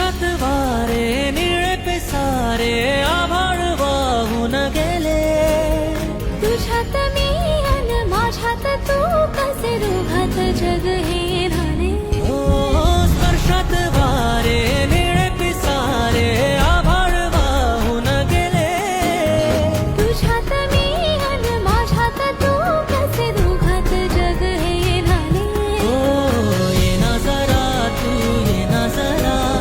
आकाशात वारे निळे पे सारे आभाळ वाहून गेले. तुझ्यात मी अन माझ्यात तू, कसे दोघात जग हे